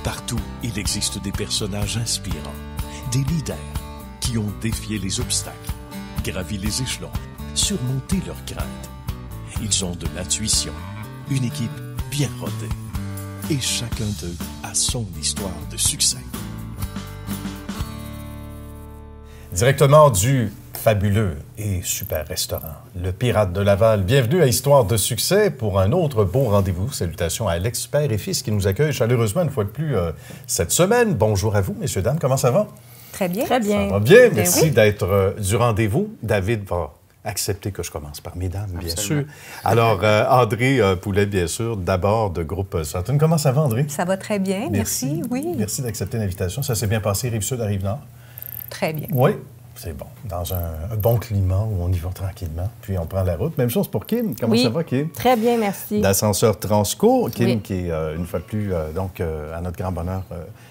Partout, il existe des personnages inspirants, des leaders qui ont défié les obstacles, gravi les échelons, surmonté leurs craintes. Ils ont de l'intuition, une équipe bien rodée. Et chacun d'eux a son histoire de succès. Directement du fabuleux et super restaurant, le Pirate de Laval. Bienvenue à Histoire de succès pour un autre beau rendez-vous. Salutations à Alex Père et Fils qui nous accueille chaleureusement une fois de plus cette semaine. Bonjour à vous, messieurs, dames. Comment ça va? Très bien. Très bien. Ça va bien. Bien Merci oui. d'être du rendez-vous. David va accepter que je commence par mesdames, bien Absolument. sûr. Alors, André Poulet, bien sûr, d'abord de groupe Sutton. Comment ça va, André? Ça va très bien, merci. Oui, Merci d'accepter l'invitation. Ça s'est bien passé, Rive-Sud à Rive-Nord? très bien. Oui, c'est bon. Dans un bon climat où on y va tranquillement, puis on prend la route. Même chose pour Kim. Comment Oui. ça va, Kim? Très bien, merci. D'Ascenseur Transco. Kim, Oui. qui est une fois de plus, à notre grand bonheur,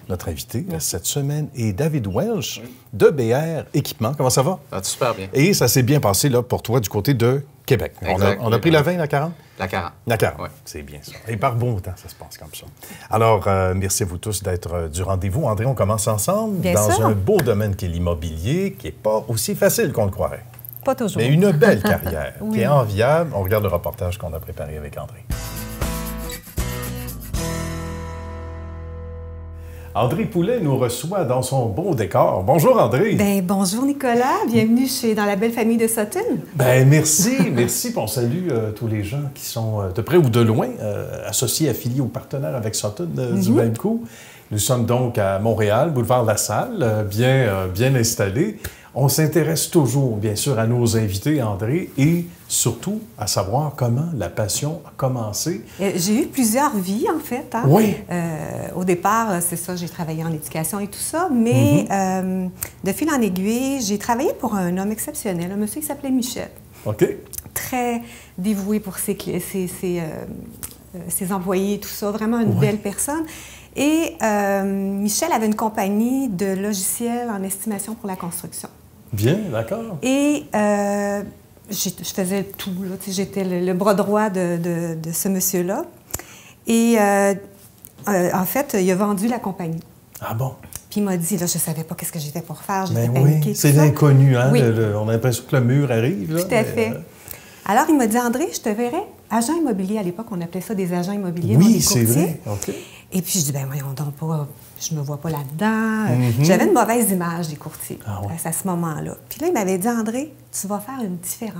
notre invité cette semaine. Et David Welsh de BR Équipement. Comment ça va? Ça va super bien. Et ça s'est bien passé là, pour toi du côté de Québec. Exact. On a pris la 20, la 40? La 40. La 40, Ouais. c'est bien ça. Et par bon temps, ça se passe comme ça. Alors, merci à vous tous d'être du rendez-vous. André, on commence ensemble Bien dans sûr. un beau domaine qui est l'immobilier, qui n'est pas aussi facile qu'on le croirait. Pas toujours. Mais une belle carrière, Oui. qui est enviable. On regarde le reportage qu'on a préparé avec André. André Poulet nous reçoit dans son beau décor. Bonjour, André. Ben, bonjour Nicolas, bienvenue dans la belle famille de Sutton. Ben merci, merci. Puis on salue tous les gens qui sont de près ou de loin associés, affiliés ou partenaires avec Sutton du même coup. Nous sommes donc à Montréal, boulevard La Salle, bien installés. On s'intéresse toujours, bien sûr, à nos invités, André, et surtout à savoir comment la passion a commencé. J'ai eu plusieurs vies, en fait. Hein? Oui. Au départ, c'est ça, j'ai travaillé en éducation et tout ça, mais de fil en aiguille, j'ai travaillé pour un homme exceptionnel, un monsieur qui s'appelait Michel. OK. Très dévoué pour ses employés et tout ça, vraiment une belle personne. Et Michel avait une compagnie de logiciels en estimation pour la construction. Bien, d'accord. Et je faisais tout, là. J'étais le bras droit de ce monsieur-là. Et en fait, il a vendu la compagnie. Ah bon? Puis il m'a dit, là, je ne savais pas qu'est-ce que j'étais pour faire. J'étais Ben paniquée. oui, tout c'est ça. l'inconnu, hein? Oui. On a l'impression que le mur arrive. Là, Tout à fait. Alors, il m'a dit, André, je te verrai agent immobilier. À l'époque, on appelait ça des agents immobiliers. dans les Oui, c'est courtiers. vrai. OK. Et puis, je dis, ben voyons donc pas, je me vois pas là-dedans. J'avais une mauvaise image des courtiers Ah ouais. à ce moment-là. Puis là, il m'avait dit, André, tu vas faire une différence.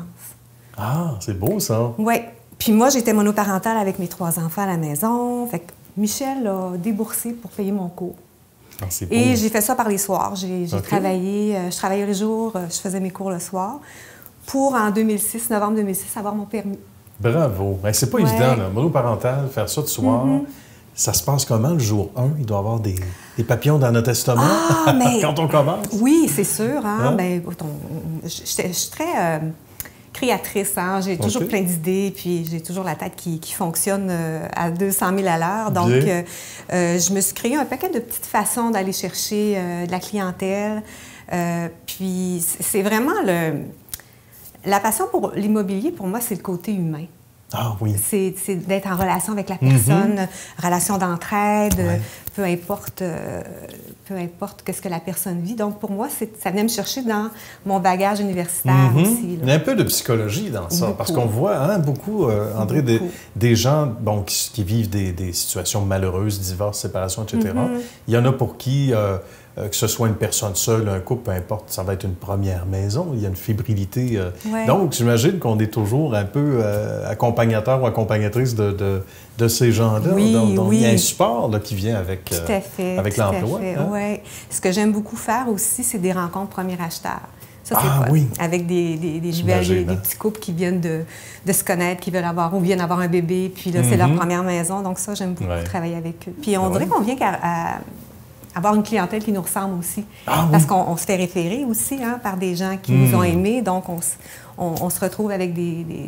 Ah, c'est beau, ça. Oui. Puis moi, j'étais monoparentale avec mes 3 enfants à la maison. Fait que Michel a déboursé pour payer mon cours. Ah, c'est beau. Et j'ai fait ça par les soirs. J'ai OK. travaillé, je travaillais le jour, je faisais mes cours le soir, pour en 2006, novembre 2006, avoir mon permis. Bravo. Ben, c'est pas Ouais. évident, là. Monoparental, faire ça de soir. Ça se passe comment le jour 1? Il doit y avoir des papillons dans notre estomac Ah, mais- quand on commence. Oui, c'est sûr. Hein? Hein? Ben, je suis très créatrice. Hein? J'ai toujours OK. plein d'idées, puis j'ai toujours la tête qui fonctionne à 200 000 à l'heure. Donc, Bien. je me suis créé un paquet de petites façons d'aller chercher de la clientèle. Puis, c'est vraiment la passion pour l'immobilier, pour moi, c'est le côté humain. Ah oui. C'est d'être en relation avec la personne, relation d'entraide, Ouais. peu importe qu'est-ce que la personne vit. Donc, pour moi, ça venait me chercher dans mon bagage universitaire aussi. Il y Là. a un peu de psychologie dans ça, Beaucoup. parce qu'on voit beaucoup, André, Beaucoup. des gens bon, qui vivent des situations malheureuses, divorce, séparation, etc. Il y en a pour qui, que ce soit une personne seule, un couple, peu importe, ça va être une première maison. Il y a une fébrilité. Ouais. Donc, j'imagine qu'on est toujours un peu accompagnateur ou accompagnatrice de ces gens-là. Oui, Donc, il y a oui. un support là, qui vient avec, Tout à fait. avec tout à l'emploi. fait, hein? ouais. Ce que j'aime beaucoup faire aussi, c'est des rencontres premiers acheteurs. Ça, c'est Ah, fun. oui. Avec des J'imagine, des hein. petits petits couples qui viennent de se connaître, qui veulent avoir ou viennent avoir un bébé, puis là, c'est leur première maison. Donc ça, j'aime beaucoup Ouais. travailler avec eux. Puis on Ah dirait ouais. qu'on vient avoir une clientèle qui nous ressemble aussi. Ah oui. Parce qu'on se fait référer aussi par des gens qui nous ont aimés. Donc, on se retrouve avec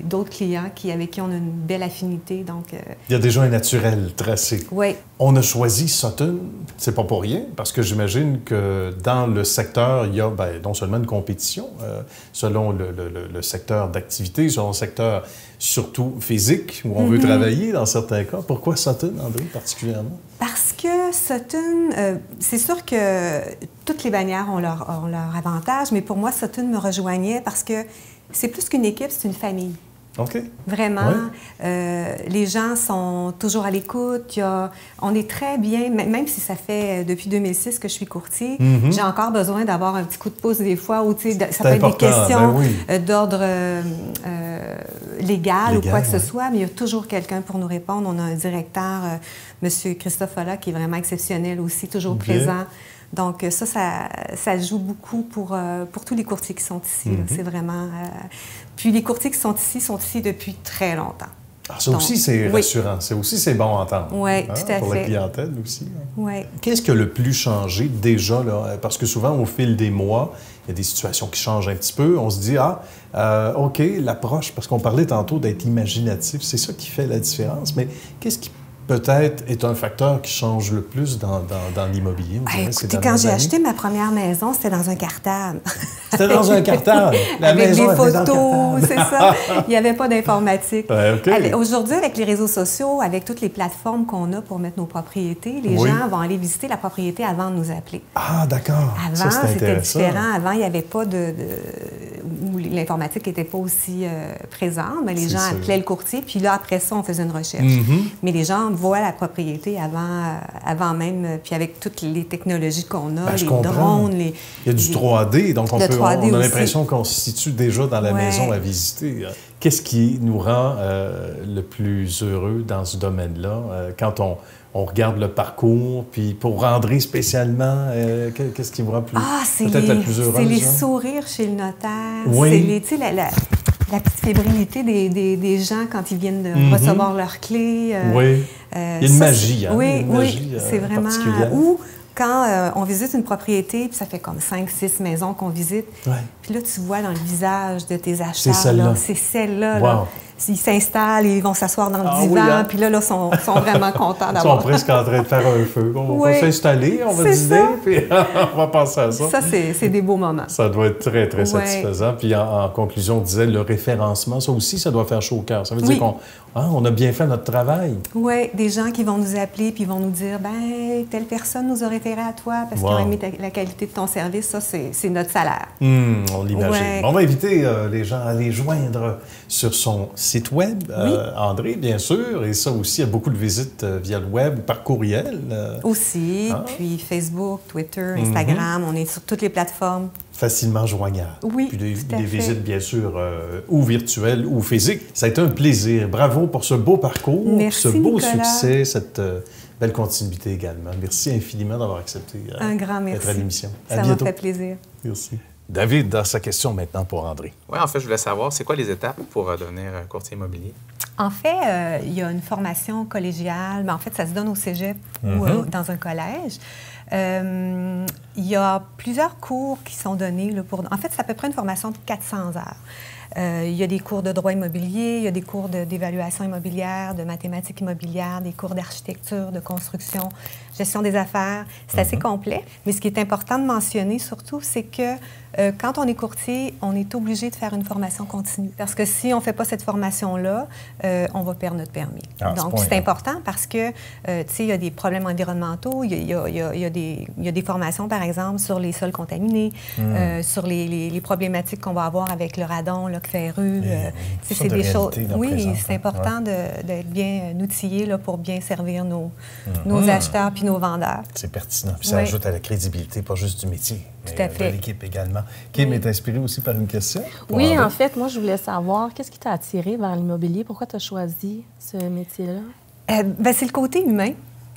d'autres clients avec qui on a une belle affinité. Donc, il y a déjà un naturel tracé. Oui. On a choisi Sutton, c'est pas pour rien, parce que j'imagine que dans le secteur, il y a non seulement une compétition, selon le secteur d'activité, selon le secteur surtout physique, où on veut travailler dans certains cas. Pourquoi Sutton, André, particulièrement? Parce que Sutton, c'est sûr que toutes les bannières ont leur avantage, mais pour moi, Sutton me rejoignait parce que c'est plus qu'une équipe, c'est une famille. OK. Vraiment. Ouais. Les gens sont toujours à l'écoute. On est très bien, même si ça fait depuis 2006 que je suis courtier, j'ai encore besoin d'avoir un petit coup de pouce des fois où ça peut être des questions d'ordre légal ou quoi que ce soit, mais il y a toujours quelqu'un pour nous répondre. On a un directeur, M. Christophe Folla, qui est vraiment exceptionnel aussi, toujours présent. Donc, ça joue beaucoup pour tous les courtiers qui sont ici. C'est vraiment... Puis les courtiers qui sont ici depuis très longtemps. Ah, ça aussi, c'est rassurant. C'est bon à entendre. Oui, tout à fait. Pour la clientèle aussi. Oui. Qu'est-ce qui a le plus changé déjà, là? Parce que souvent, au fil des mois, il y a des situations qui changent un petit peu. On se dit, OK, l'approche, parce qu'on parlait tantôt d'être imaginatif, c'est ça qui fait la différence. Mais qu'est-ce qui peut-être est un facteur qui change le plus dans l'immobilier? Écoutez, quand j'ai acheté ma première maison, c'était dans un cartable. C'était dans un cartable? Avec des photos, c'est ça. Il n'y avait pas d'informatique. Okay. Aujourd'hui, avec les réseaux sociaux, avec toutes les plateformes qu'on a pour mettre nos propriétés, les gens vont aller visiter la propriété avant de nous appeler. Ah, d'accord. Avant, c'était différent. Avant, il n'y avait pas où l'informatique n'était pas aussi présente, mais les gens appelaient le courtier, puis là, après ça, on faisait une recherche. Mais les gens voient la propriété avant même, puis avec toutes les technologies qu'on a, les drones, il y a du 3D, donc on a l'impression qu'on se situe déjà dans la maison à visiter. Qu'est-ce qui nous rend le plus heureux dans ce domaine-là, quand on regarde le parcours, puis pour André spécialement, qu'est-ce qui vous rend peut-être la plus heureuse? C'est les sourires chez le notaire, c'est la petite fébrilité des gens quand ils viennent de recevoir leurs clés. Il y a une magie, hein? Oui, c'est vraiment... Ou quand on visite une propriété, puis ça fait comme 5-6 maisons qu'on visite, puis là, tu vois dans le visage de tes acheteurs, c'est celle-là. Là. Ils s'installent, ils vont s'asseoir dans le divan, puis là, ils sont vraiment contents d'avoir... Ils sont presque en train de faire un feu. On va s'installer, on va dîner, puis on va passer à ça. Ça, c'est des beaux moments. Ça doit être très, très satisfaisant. Puis en conclusion, on disait le référencement, ça aussi, ça doit faire chaud au cœur. Ça veut dire qu'on a bien fait notre travail. Oui, des gens qui vont nous appeler puis vont nous dire, telle personne nous a référé à toi parce qu'ils ont aimé la qualité de ton service. Ça, c'est notre salaire. On l'imagine. On va inviter les gens à aller joindre sur son site web, André, bien sûr, et ça aussi, il y a beaucoup de visites via le web, par courriel. Aussi, puis Facebook, Twitter, Instagram, on est sur toutes les plateformes. Facilement joignable. Oui, puis des visites, bien sûr, ou virtuelles ou physiques. Ça a été un plaisir. Bravo pour ce beau parcours, ce beau succès, cette belle continuité également. Merci infiniment d'avoir accepté d'être à l'émission. Ça m'a fait plaisir. Merci. David, dans sa question maintenant pour André. Oui, en fait, je voulais savoir, c'est quoi les étapes pour devenir courtier immobilier? En fait, il y a une formation collégiale, mais en fait, ça se donne au cégep ou dans un collège. Il y a plusieurs cours qui sont donnés. Là, en fait, c'est à peu près une formation de 400 heures. Il y a des cours de droit immobilier, il y a des cours d'évaluation immobilière, de mathématiques immobilières, des cours d'architecture, de construction, gestion des affaires. C'est assez complet. Mais ce qui est important de mentionner surtout, c'est que quand on est courtier, on est obligé de faire une formation continue. Parce que si on ne fait pas cette formation-là, on va perdre notre permis. Donc, c'est important parce que, tu sais, il y a des problèmes environnementaux, il y a des formations, par exemple, sur les sols contaminés, sur les problématiques qu'on va avoir avec le radon, le ferreux. C'est des choses... Oui, c'est important d'être bien outillé là, pour bien servir nos acheteurs puis nos vendeurs. C'est pertinent. Puis ça ajoute à la crédibilité, pas juste du métier, mais de l'équipe également. Kim est inspirée aussi par une question? Oui, en fait, moi, je voulais savoir, qu'est-ce qui t'a attiré vers l'immobilier? Pourquoi tu as choisi ce métier-là? C'est le côté humain.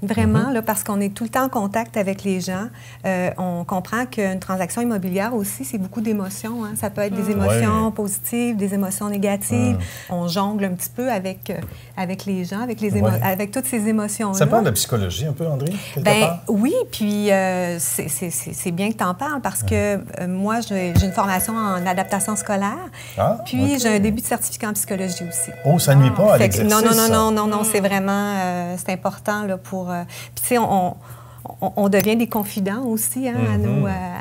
Vraiment, là, parce qu'on est tout le temps en contact avec les gens. On comprend qu'une transaction immobilière aussi, c'est beaucoup d'émotions. Hein. Ça peut être des émotions positives, des émotions négatives. On jongle un petit peu avec les gens, avec toutes ces émotions-là. Ça parle de la psychologie un peu, André? Oui, puis c'est bien que tu en parles parce que moi, j'ai une formation en adaptation scolaire. Puis j'ai un début de certificat en psychologie aussi. Oh, ça nuit pas à l'exercice? Non, c'est vraiment c'est important là, pour... Puis tu sais, on devient des confidents aussi hein,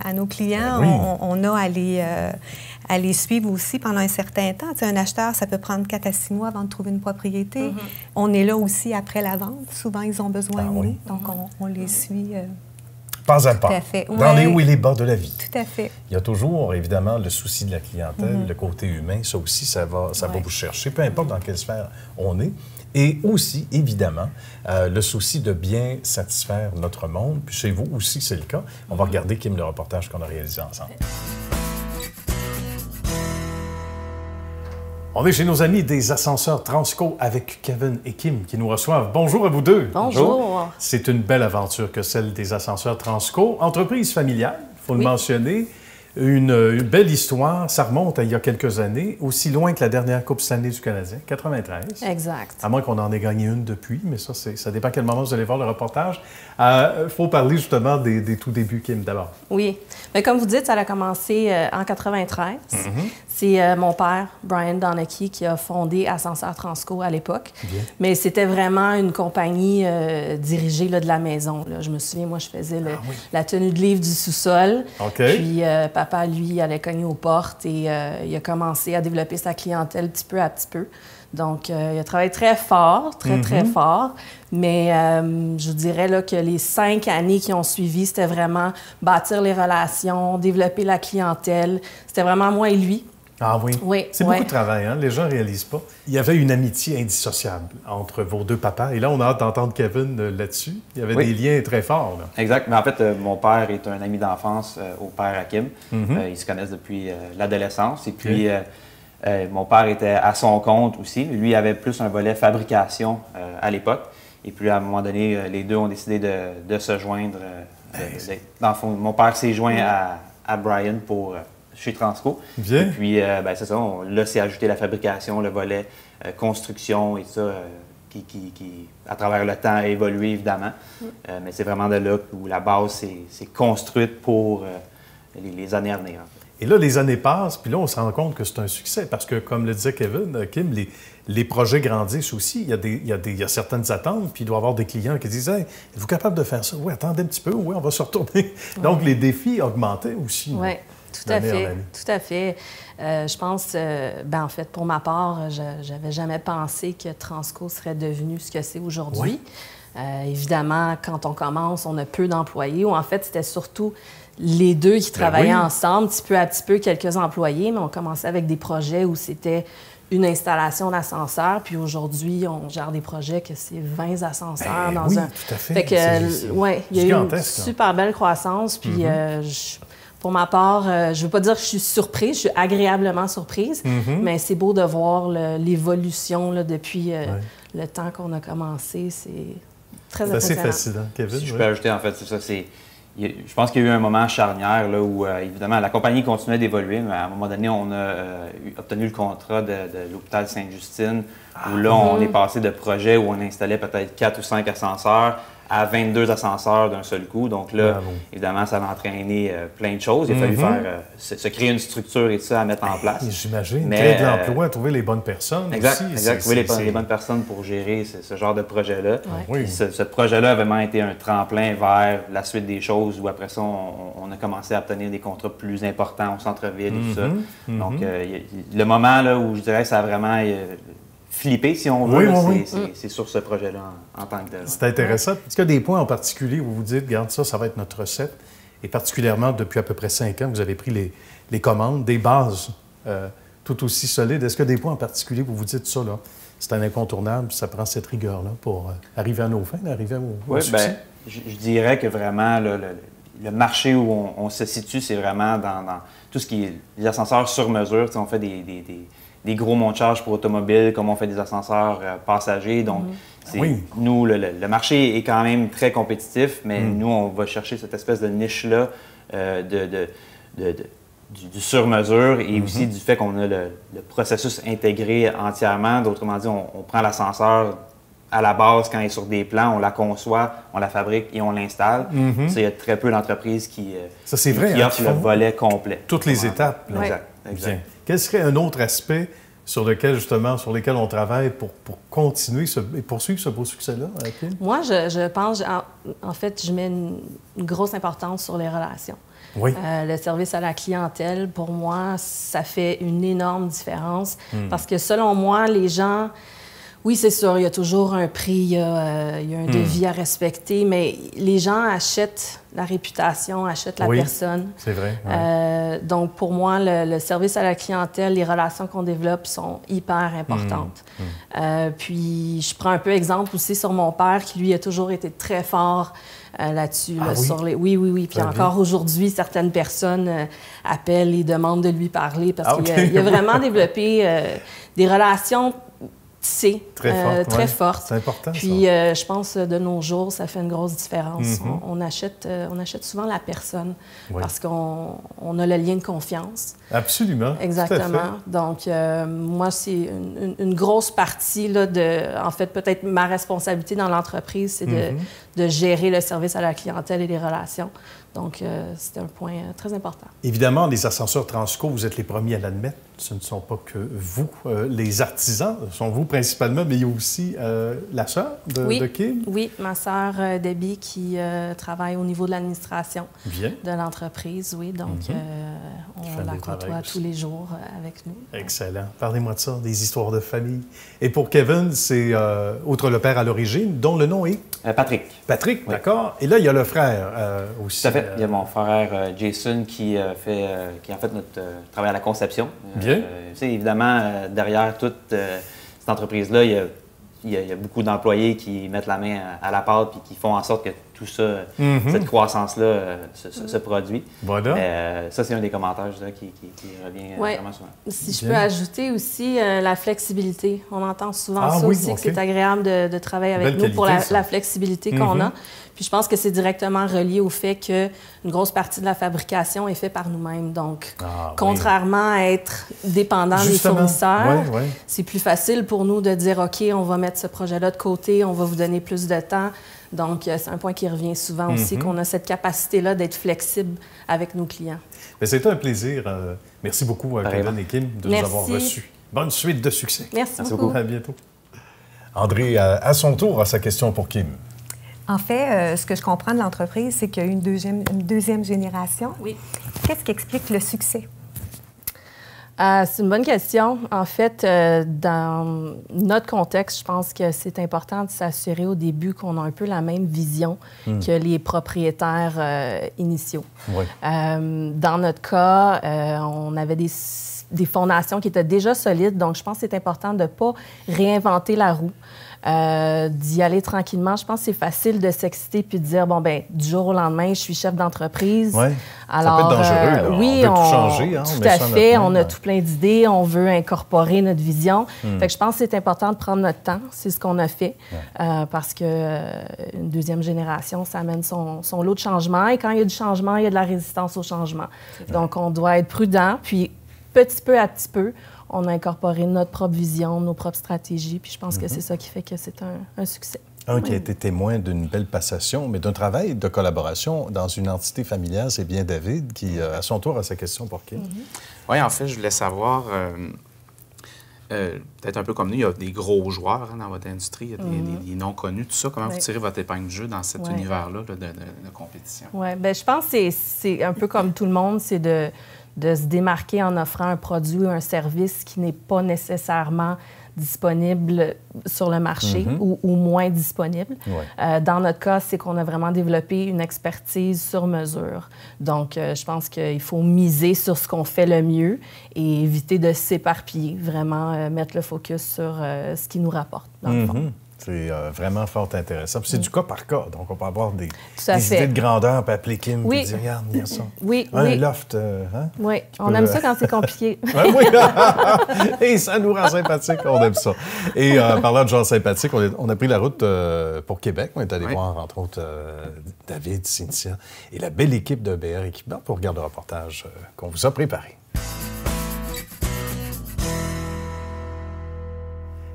à nos clients. On a à les suivre aussi pendant un certain temps. Tu sais, un acheteur, ça peut prendre 4 à 6 mois avant de trouver une propriété. On est là aussi après la vente. Souvent, ils ont besoin de nous, donc on les suit. Pas à pas, dans les hauts et les bas de la vie. Tout à fait. Il y a toujours, évidemment, le souci de la clientèle, le côté humain. Ça aussi, ça va vous chercher, peu importe dans quelle sphère on est. Et aussi, évidemment, le souci de bien satisfaire notre monde. Puis chez vous aussi, c'est le cas. On va regarder, Kim, le reportage qu'on a réalisé ensemble. On est chez nos amis des ascenseurs Transco avec Kevin et Kim qui nous reçoivent. Bonjour à vous deux. Bonjour. C'est une belle aventure que celle des ascenseurs Transco. Entreprise familiale, il faut le mentionner. Une belle histoire. Ça remonte à il y a quelques années, aussi loin que la dernière Coupe Stanley du Canadien, 93. Exact. À moins qu'on en ait gagné une depuis, mais ça dépend à quel moment vous allez voir le reportage. Il faut parler justement des tout débuts, Kim, d'abord. Oui. Mais comme vous dites, ça a commencé en 93. C'est mon père, Brian Donachie, qui a fondé Ascenseurs Transco à l'époque. Mais c'était vraiment une compagnie dirigée là, de la maison. Là. Je me souviens, moi, je faisais la tenue de livre du sous-sol. Puis papa, lui, allait cogner aux portes et il a commencé à développer sa clientèle petit peu à petit peu. Donc, il a travaillé très fort, très fort. Mais je vous dirais là, que les 5 années qui ont suivi, c'était vraiment bâtir les relations, développer la clientèle. C'était vraiment moi et lui. Ah oui? Oui. C'est beaucoup de travail, hein? Les gens ne réalisent pas. Il y avait une amitié indissociable entre vos deux papas. Et là, on a hâte d'entendre Kevin là-dessus. Il y avait des liens très forts. Là. Exact. Mais en fait, mon père est un ami d'enfance au père Hakim. Ils se connaissent depuis l'adolescence. Et puis, mon père était à son compte aussi. Lui, il avait plus un volet fabrication à l'époque. Et puis, à un moment donné, les deux ont décidé de se joindre. Dans le fond, mon père s'est joint à Brian pour... chez Transco. Et puis, c'est ça, là, c'est ajouté la fabrication, le volet construction et ça, qui, à travers le temps, a évolué, évidemment. Mais c'est vraiment de là où la base s'est construite pour les années à venir. Et là, les années passent, puis là, on se rend compte que c'est un succès, parce que, comme le disait Kevin, Kim, les projets grandissent aussi. Il y a certaines attentes, puis il doit y avoir des clients qui disent « Hey, êtes-vous capable de faire ça? Oui, attendez un petit peu, oui, on va se retourner. » Donc, les défis augmentaient aussi. Oui. Tout à fait, tout à fait. Je pense, en fait, pour ma part, j'avais jamais pensé que Transco serait devenu ce que c'est aujourd'hui. Évidemment, quand on commence, on a peu d'employés, ou en fait, c'était surtout les deux qui travaillaient ensemble, petit peu à petit peu, quelques employés, mais on commençait avec des projets où c'était une installation d'ascenseur, puis aujourd'hui, on gère des projets que c'est 20 ascenseurs dans un... tout à fait. Fait que, il y a eu une super belle croissance, puis pour ma part, je ne veux pas dire que je suis surprise, je suis agréablement surprise, mais c'est beau de voir l'évolution là, depuis le temps qu'on a commencé. C'est très impressionnant. C'est assez fascinant, Kevin. Si je peux ajouter, en fait, c'est ça. Je pense qu'il y a eu un moment charnière là, où, évidemment, la compagnie continuait d'évoluer, mais à un moment donné, on a obtenu le contrat de l'hôpital Sainte-Justine, où là, on est passé de projet où on installait peut-être 4 ou 5 ascenseurs à 22 ascenseurs d'un seul coup. Donc là, évidemment, ça a entraîné plein de choses. Il a fallu se créer une structure et tout ça à mettre en place. J'imagine. Créer de l'emploi, trouver les bonnes personnes aussi. Exact. Trouver les bonnes personnes pour gérer ce genre de projet-là. Ce projet-là a vraiment été un tremplin vers la suite des choses où après ça, on a commencé à obtenir des contrats plus importants au centre-ville et tout ça. Donc, le moment là, où je dirais que ça a vraiment... flipper, si on veut, c'est sur ce projet-là en tant que tel. C'est intéressant. Est-ce qu'il y a des points en particulier où vous vous dites, regarde ça va être notre recette, et particulièrement depuis à peu près 5 ans, vous avez pris les commandes, des bases tout aussi solides. Est-ce qu'il y a des points en particulier où vous vous dites, ça, là, c'est un incontournable, ça prend cette rigueur-là pour arriver à nos fins, arriver au succès? Je dirais que vraiment, le marché où on se situe, c'est vraiment dans tout ce qui est les ascenseurs sur mesure. On fait des gros monts de charge pour automobiles, comme on fait des ascenseurs passagers. Donc, nous, le marché est quand même très compétitif, mais nous, on va chercher cette espèce de niche-là du sur-mesure et aussi du fait qu'on a le processus intégré entièrement. D'autrement dit, on prend l'ascenseur à la base quand il est sur des plans, on la conçoit, on la fabrique et on l'installe. Ça, il y a très peu d'entreprises qui offrent le volet complet. Toutes les étapes. Oui. Exact. Quel serait un autre aspect sur lesquels on travaille pour continuer et poursuivre ce beau succès-là, Kim? Moi, je pense, en fait, je mets une grosse importance sur les relations. Oui. Le service à la clientèle, pour moi, ça fait une énorme différence parce que selon moi, les gens... Oui, c'est sûr, il y a toujours un prix, il y a un devis à respecter, mais les gens achètent la réputation, achètent la personne. C'est vrai. Donc, pour moi, le service à la clientèle, les relations qu'on développe sont hyper importantes. Puis, je prends un peu exemple aussi sur mon père, qui, lui, a toujours été très fort là-dessus. Oui. Puis encore aujourd'hui, certaines personnes appellent et demandent de lui parler parce qu'il a vraiment développé des relations très forte. C'est important, puis, je pense, de nos jours, ça fait une grosse différence. On achète souvent la personne parce qu'on a le lien de confiance. Absolument. Exactement. Donc, moi, c'est une grosse partie là, en fait, peut-être ma responsabilité dans l'entreprise, c'est de gérer le service à la clientèle et les relations. Donc, c'est un point très important. Évidemment, les ascenseurs Transco, vous êtes les premiers à l'admettre. Ce ne sont pas que vous, les artisans, ce sont vous principalement, mais il y a aussi la sœur de Kim. Oui, ma sœur Debbie qui travaille au niveau de l'administration de l'entreprise. Oui, donc on la côtoie tous les jours avec nous. Excellent. Parlez-moi de ça, des histoires de famille. Et pour Kevin, c'est outre le père à l'origine, dont le nom est? Patrick. Patrick, d'accord. Et là, il y a le frère aussi. Tout à fait. Il y a mon frère Jason qui fait notre travail à la conception. Bien. Évidemment, derrière toute cette entreprise-là, il y a beaucoup d'employés qui mettent la main à la pâte et qui font en sorte que tout ça, cette croissance-là se produit. Voilà. Ça, c'est un des commentaires qui revient vraiment souvent. Si je peux ajouter aussi la flexibilité. On entend souvent ça aussi, que c'est agréable de travailler avec nous pour la flexibilité qu'on a. Puis je pense que c'est directement relié au fait qu'une grosse partie de la fabrication est faite par nous-mêmes. Donc, contrairement à être dépendant des fournisseurs, c'est plus facile pour nous de dire, OK, on va mettre ce projet-là de côté, on va vous donner plus de temps. Donc, c'est un point qui revient souvent aussi, qu'on a cette capacité-là d'être flexible avec nos clients. C'était un plaisir. Merci beaucoup, Kevin et Kim, de nous avoir reçus. Bonne suite de succès. Merci beaucoup. À bientôt. André, à son tour, a sa question pour Kim. En fait, ce que je comprends de l'entreprise, c'est qu'il y a eu une deuxième génération. Oui. Qu'est-ce qui explique le succès? C'est une bonne question. En fait, dans notre contexte, je pense que c'est important de s'assurer au début qu'on a un peu la même vision que les propriétaires initiaux. Oui. Dans notre cas, on avait des fondations qui étaient déjà solides, donc je pense que c'est important de ne pas réinventer la roue. D'y aller tranquillement. Je pense que c'est facile de s'exciter puis de dire, bon, ben du jour au lendemain, je suis chef d'entreprise. Oui. Alors, ça peut être dangereux. Oui, on veut tout changer. Tout à fait. On a tout plein d'idées. On veut incorporer notre vision. Fait que je pense que c'est important de prendre notre temps. C'est ce qu'on a fait. Parce qu'une deuxième génération, ça amène son lot de changements. Et quand il y a du changement, il y a de la résistance au changement. Donc, on doit être prudent. Puis, petit peu à petit peu, on a incorporé notre propre vision, nos propres stratégies, puis je pense que c'est ça qui fait que c'est un succès. Qui a été témoin d'une belle passation, mais d'un travail de collaboration dans une entité familiale, c'est bien David qui, à son tour, a sa question pour Kim. Oui, en fait, je voulais savoir, peut-être un peu comme nous, il y a des gros joueurs dans votre industrie, il y a des non connus, tout ça. Comment vous tirez votre épingle du jeu dans cet univers-là de compétition? Oui, bien, je pense que c'est un peu comme tout le monde, c'est de se démarquer en offrant un produit ou un service qui n'est pas nécessairement disponible sur le marché ou moins disponible. Dans notre cas, c'est qu'on a vraiment développé une expertise sur mesure. Donc, je pense qu'il faut miser sur ce qu'on fait le mieux et éviter de s'éparpiller, vraiment mettre le focus sur ce qui nous rapporte, dans le fond. C'est vraiment fort intéressant. Puis c'est du cas par cas, donc on peut avoir des fait. idées de grandeur, puis appeler Kim, Oui. puis dire, regarde, il y a ça. Oui, Un loft, hein? Oui, on aime ça quand c'est compliqué. Oui, et ça nous rend sympathiques, on aime ça. Et parlant de gens sympathiques, on a pris la route pour Québec. On est allé voir, entre autres, David, Cynthia et la belle équipe de BR Équipement pour regarder le reportage qu'on vous a préparé.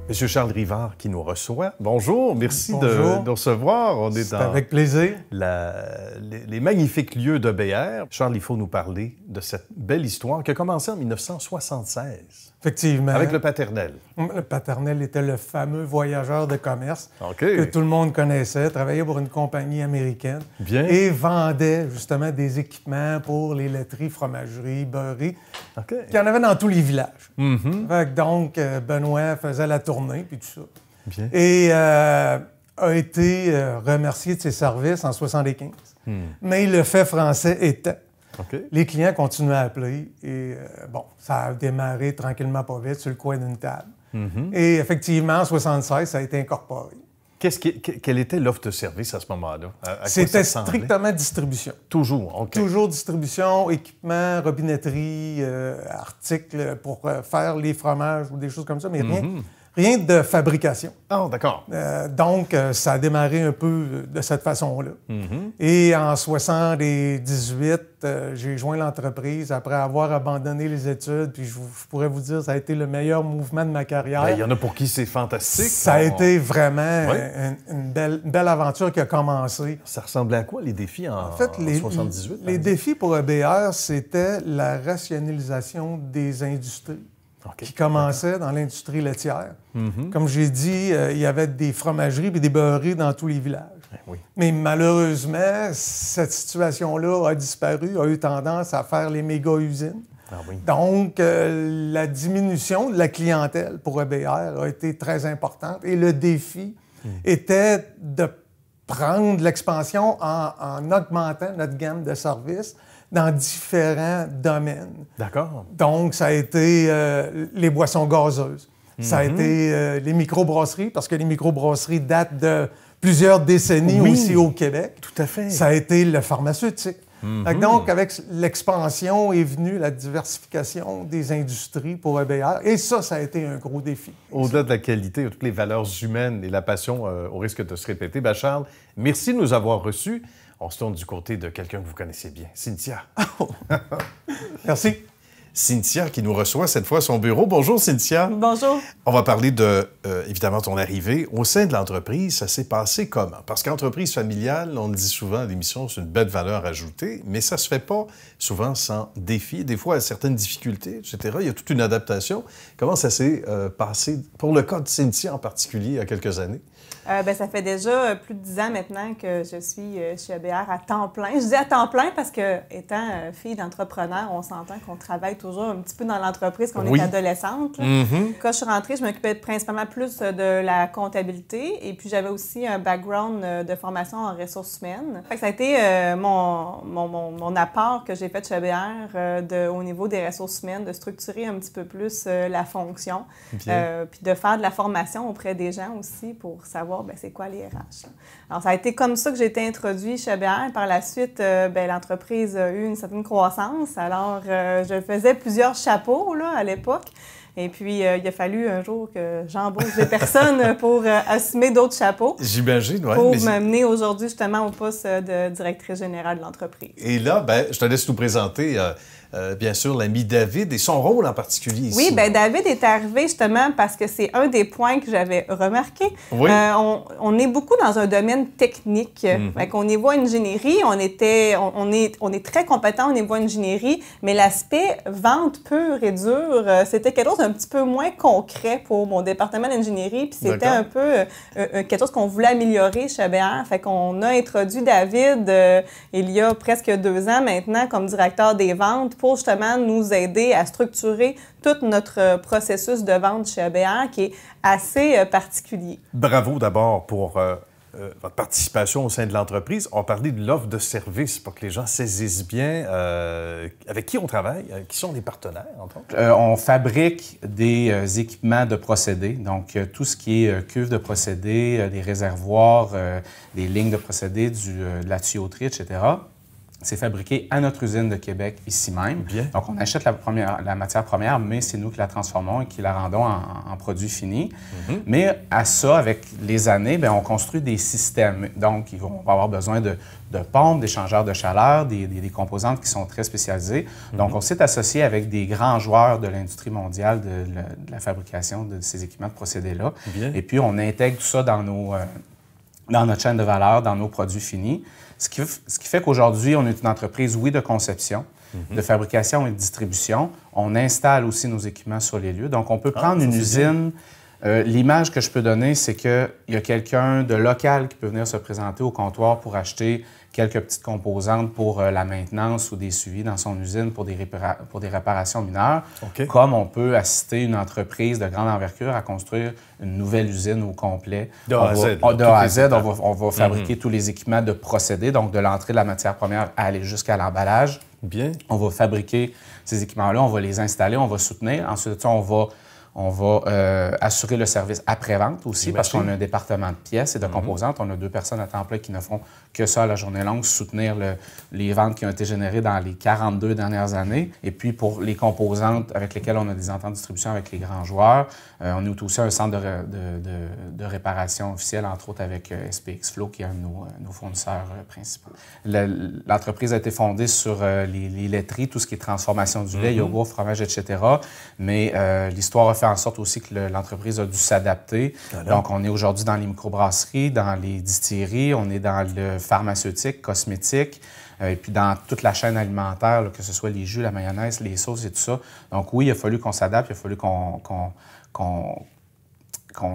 Monsieur Charles Rivard qui nous reçoit. Bonjour, merci de nous recevoir. On est dans avec plaisir. Les magnifiques lieux de BR. Charles, il faut nous parler de cette belle histoire qui a commencé en 1976. Effectivement. Avec le Paternel. Le Paternel était le fameux voyageur de commerce Okay. que tout le monde connaissait, travaillait pour une compagnie américaine Bien. et vendait justement des équipements pour les laiteries, fromageries, beurreries. Okay. Il y en avait dans tous les villages. Mm-hmm. Fait que donc, Benoît faisait la tournée puis tout ça. Bien. Et a été remercié de ses services en 1975. Mais le fait français était. Okay. Les clients continuaient à appeler et ça a démarré tranquillement pas vite sur le coin d'une table. Mm-hmm. Et effectivement, en 1976, ça a été incorporé. Quelle était l'offre de service à ce moment-là? C'était strictement distribution. Toujours, OK. Toujours distribution, équipement, robinetterie, articles pour faire les fromages ou des choses comme ça, mais rien de fabrication. Ah, d'accord. Donc, ça a démarré un peu de cette façon-là. Mm-hmm. Et en 1978, j'ai joint l'entreprise après avoir abandonné les études. Puis je pourrais vous dire, ça a été le meilleur mouvement de ma carrière. Il y en a pour qui c'est fantastique. Ça a été vraiment une belle aventure qui a commencé. Ça ressemblait à quoi, les défis en 78? Les défis pour EBR, c'était la rationalisation des industries. Qui commençait dans l'industrie laitière. Mm-hmm. Comme j'ai dit, il y avait des fromageries et des beurreries dans tous les villages. Oui. Mais malheureusement, cette situation-là a disparu, a eu tendance à faire les méga-usines. Ah oui. Donc, la diminution de la clientèle pour EBR a été très importante et le défi était de prendre l'expansion en augmentant notre gamme de services dans différents domaines. D'accord. Donc, ça a été les boissons gazeuses. Ça a été les microbrasseries, parce que les microbrasseries datent de plusieurs décennies aussi au Québec. Tout à fait. Ça a été le pharmaceutique. Donc, avec l'expansion est venue la diversification des industries pour EBR. Et ça a été un gros défi. Au-delà de la qualité, toutes les valeurs humaines et la passion, au risque de se répéter, Charles, merci de nous avoir reçus. On se tourne du côté de quelqu'un que vous connaissez bien, Cynthia. Merci. Cynthia qui nous reçoit cette fois à son bureau. Bonjour, Cynthia. Bonjour. On va parler de, évidemment, ton arrivée. Au sein de l'entreprise, ça s'est passé comment? Parce qu'entreprise familiale, on le dit souvent à l'émission, c'est une belle valeur ajoutée, mais ça se fait pas souvent sans défis, des fois à certaines difficultés, etc. Il y a toute une adaptation. Comment ça s'est passé pour le cas de Cynthia en particulier il y a quelques années? Ça fait déjà plus de 10 ans maintenant que je suis chez EBR à temps plein. Je dis à temps plein parce que, étant fille d'entrepreneur, on s'entend qu'on travaille toujours un petit peu dans l'entreprise quand on est adolescente. Quand je suis rentrée, je m'occupais principalement plus de la comptabilité et puis j'avais aussi un background de formation en ressources humaines. Fait que ça a été mon apport que j'ai fait chez EBR au niveau des ressources humaines, de structurer un petit peu plus la fonction, puis de faire de la formation auprès des gens aussi pour savoir c'est quoi les RH. Alors, ça a été comme ça que j'ai été introduite chez EBR. Par la suite, l'entreprise a eu une certaine croissance. Alors, je faisais plusieurs chapeaux là, à l'époque. Et puis, il a fallu un jour que j'embauche des personnes pour assumer d'autres chapeaux. J'imagine, oui. Pour m'amener aujourd'hui justement au poste de directrice générale de l'entreprise. Et là, je te laisse nous présenter, bien sûr, l'ami David et son rôle en particulier ici. Oui, David est arrivé justement parce que c'est un des points que j'avais remarqué. Oui. On est beaucoup dans un domaine technique. Au niveau ingénierie, on est très compétent au niveau ingénierie, mais l'aspect vente pure et dure, c'était quelque chose d'un petit peu moins concret pour mon département d'ingénierie, puis c'était un peu quelque chose qu'on voulait améliorer chez EBR. Fait qu'on a introduit David il y a presque 2 ans maintenant comme directeur des ventes pour justement nous aider à structurer tout notre processus de vente chez EBR qui est assez particulier. Bravo d'abord pour votre participation au sein de l'entreprise. On parlait de l'offre de service pour que les gens saisissent bien avec qui on travaille, qui sont les partenaires, entre autres. On fabrique des équipements de procédés, donc tout ce qui est cuve de procédés, des réservoirs, des lignes de procédés, de la tuyauterie, etc. C'est fabriqué à notre usine de Québec, ici même. Bien. Donc, on achète la matière première, mais c'est nous qui la transformons et qui la rendons en produit fini. Mais à ça, avec les années, bien, on construit des systèmes. Donc, on va avoir besoin de pompes, d'échangeurs de chaleur, des composantes qui sont très spécialisées. Donc, on s'est associé avec des grands joueurs de l'industrie mondiale de la fabrication de ces équipements de procédés-là. Et puis, on intègre tout ça dans notre chaîne de valeur, dans nos produits finis. Ce qui fait qu'aujourd'hui, on est une entreprise, oui, de conception, de fabrication et de distribution. On installe aussi nos équipements sur les lieux. Donc, on peut prendre une usine. L'image que je peux donner, c'est qu'il y a quelqu'un de local qui peut venir se présenter au comptoir pour acheter quelques petites composantes pour la maintenance ou des suivis dans son usine pour des réparations mineures, comme on peut assister une entreprise de grande envergure à construire une nouvelle usine au complet. De A à Z, on va fabriquer tous les équipements de procédés, donc de l'entrée de la matière première à aller jusqu'à l'emballage. Bien. On va fabriquer ces équipements-là, on va les installer, on va soutenir. Ensuite, on va assurer le service après-vente aussi, parce qu'on a un département de pièces et de composantes. On a 2 personnes à temps plein qui ne font que ça à la journée longue, soutenir les ventes qui ont été générées dans les 42 dernières années. Et puis, pour les composantes avec lesquelles on a des ententes de distribution avec les grands joueurs, on est aussi un centre de réparation officiel, entre autres avec SPX Flow, qui est un de nos fournisseurs principaux. L'entreprise a été fondée sur les laiteries, tout ce qui est transformation du lait, yogourt, fromage, etc. Mais l'histoire a fait en sorte aussi que l'entreprise a dû s'adapter. Donc, on est aujourd'hui dans les microbrasseries, dans les distilleries, on est dans le pharmaceutique, cosmétique, et puis dans toute la chaîne alimentaire, là, que ce soit les jus, la mayonnaise, les sauces et tout ça. Donc oui, il a fallu qu'on s'adapte, il a fallu qu'on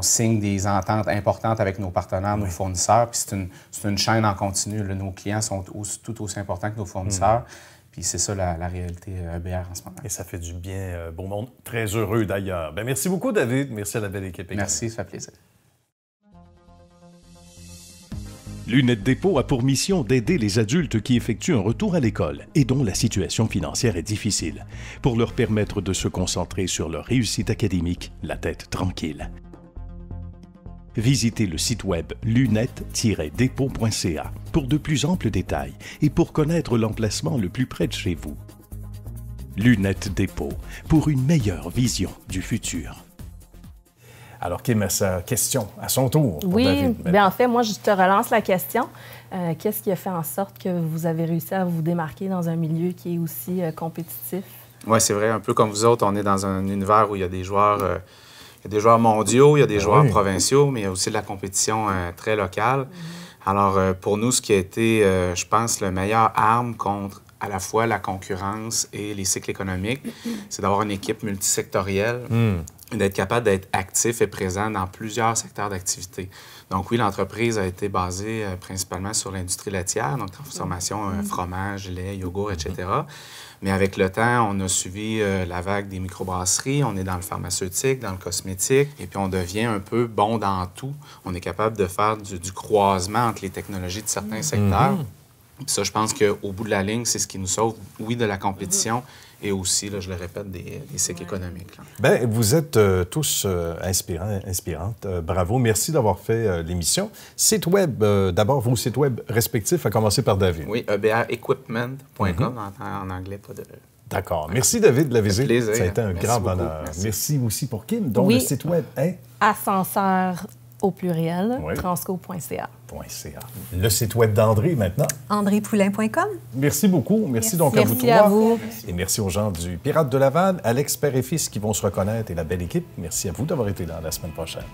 signe des ententes importantes avec nos partenaires, nos fournisseurs. Puis c'est une chaîne en continu. Là. Nos clients sont tout aussi importants que nos fournisseurs. Puis c'est ça la réalité EBR en ce moment. Et ça fait du bien, beau monde. Très heureux d'ailleurs. Bien, merci beaucoup, David. Merci à la belle équipe. Merci, ça fait plaisir. Lunettes Dépôt a pour mission d'aider les adultes qui effectuent un retour à l'école et dont la situation financière est difficile, pour leur permettre de se concentrer sur leur réussite académique, la tête tranquille. Visitez le site web lunettes-dépôt.ca pour de plus amples détails et pour connaître l'emplacement le plus près de chez vous. Lunettes Dépôt, pour une meilleure vision du futur. Alors, Kim a sa question à son tour. Oui, bien en fait, moi, je te relance la question. Qu'est-ce qui a fait en sorte que vous avez réussi à vous démarquer dans un milieu qui est aussi compétitif? Oui, c'est vrai. Un peu comme vous autres, on est dans un univers où il y a des joueurs, mondiaux, il y a des joueurs provinciaux, mais il y a aussi de la compétition très locale. Alors, pour nous, ce qui a été, je pense, le meilleur arme contre à la fois la concurrence et les cycles économiques, c'est d'avoir une équipe multisectorielle et d'être capable d'être actif et présent dans plusieurs secteurs d'activité. Donc oui, l'entreprise a été basée principalement sur l'industrie laitière, donc transformation fromage, lait, yogourt, etc. Mais avec le temps, on a suivi la vague des microbrasseries, on est dans le pharmaceutique, dans le cosmétique, et puis on devient un peu bon dans tout. On est capable de faire du croisement entre les technologies de certains secteurs. Puis ça, je pense qu'au bout de la ligne, c'est ce qui nous sauve, oui, de la compétition et aussi, là, je le répète, des cycles économiques. Bien, vous êtes tous inspirantes. Bravo. Merci d'avoir fait l'émission. Site web, d'abord, vos sites web respectifs, à commencer par David. Oui, ebrequipment.com en anglais, pas de... D'accord. Merci, David, de la visite. Plaisir. Ça a été un grand bonheur. Merci aussi pour Kim. Donc, le site web est... Ascenseur au pluriel, transco.ca. Le site web d'André, maintenant. andrépoulain.com. Merci beaucoup. Merci donc à vous trois. Merci à vous. Et merci aux gens du Pirate de Laval, Alex, père et fils qui vont se reconnaître et la belle équipe. Merci à vous d'avoir été là la semaine prochaine.